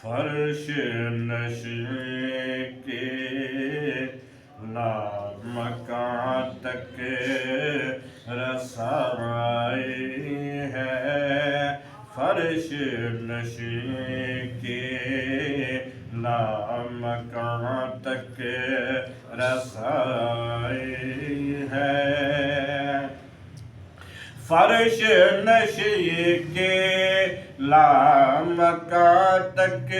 فرش نشین کے لامکان تک رسائی ہے، فرش نشین کے لامکان تک رسائی ہے، فرش نشین کے لامکان تک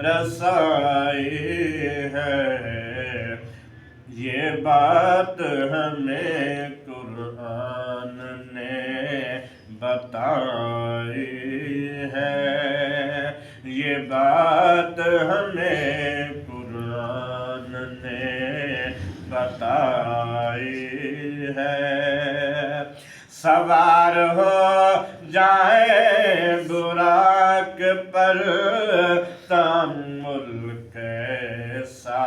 رسائی ہے، یہ بات ہمیں قرآن نے بتائی ہے، یہ بات ہمیں قرآن نے بتائی ہے، سوار ہو جائیں براق پر تأمل کیسا،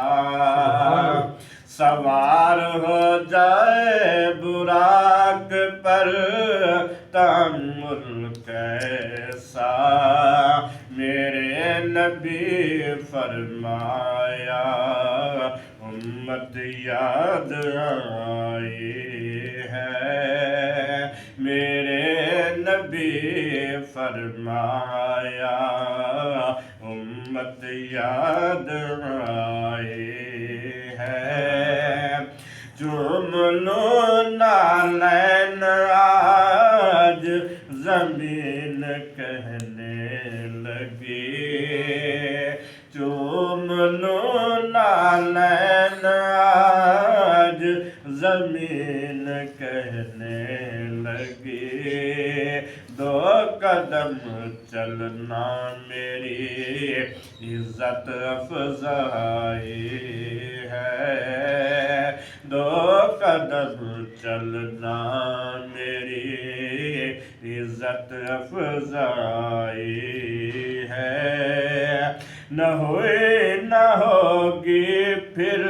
سوار ہو جائے براق پر تأمل کیسا، میرے نبی فرمایا امت یاد آئی ہے، میرے نبی فرمایا امت یاد آئی ہے، چوم لو نالین آج زمین کہنے لگی، چوم لو نالین آج زمین کہنے لگی، دو قدم چلنا میری عزت افزائی ہے، دو قدم چلنا میری عزت افزائی ہے، نہ ہوئی نہ ہوگی پھر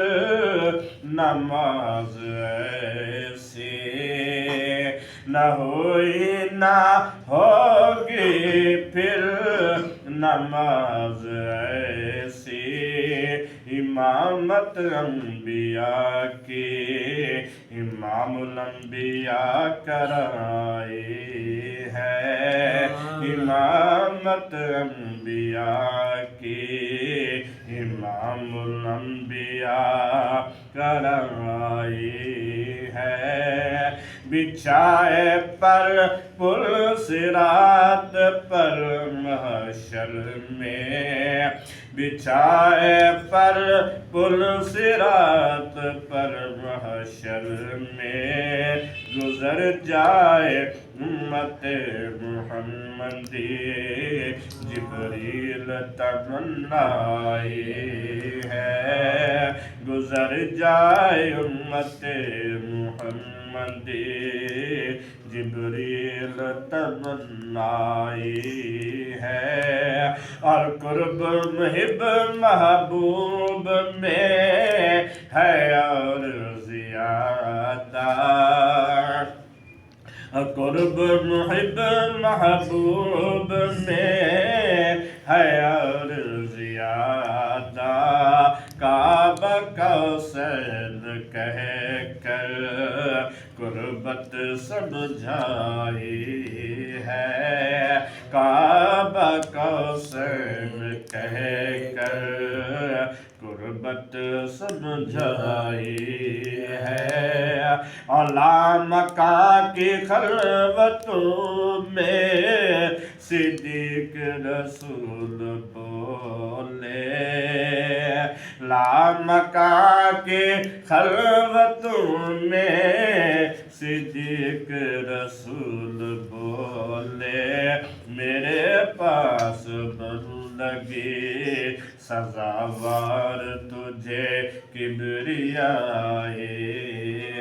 نماز ایسی، نہ ہوئی نہ ہوگی پھر نماز ایسی، امامت انبیاء کی امام الانبیاء کرائی ہے، امامت انبیاء کی امام الانبیاء کرائی ہے، بچھائے پر پل صراط پر محشر میں، بچھائے پر پل صراط پر محشر میں، گزر جائے امت محمدی جبریل تمنائی ہے، گزر جائے امت محمدی جبریل تمنائی ہے، اور قرب محب محبوب میں ہے اور زیادہ، قرب محب محبوب میں ہے اور زیادہ، کعبہ کوثر کہہ کر قربت سمجھائی ہے، کعبہ کوثر کہہ کر قربت سمجھائی ہے، علامکاں کی خلوتوں میں صدیق رسول بولے، لامکاں کی خلوتوں میں صدیق رسول بولے، میرے پاس بندگی سزاوار تجھے کبریائی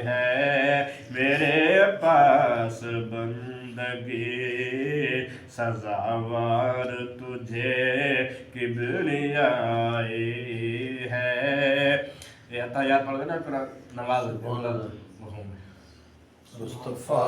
ہے، میرے پاس بندگی سزاوار تجھے کبریائی ہے، یہ آیات پڑھ دینا پھر نماز مصطفیٰ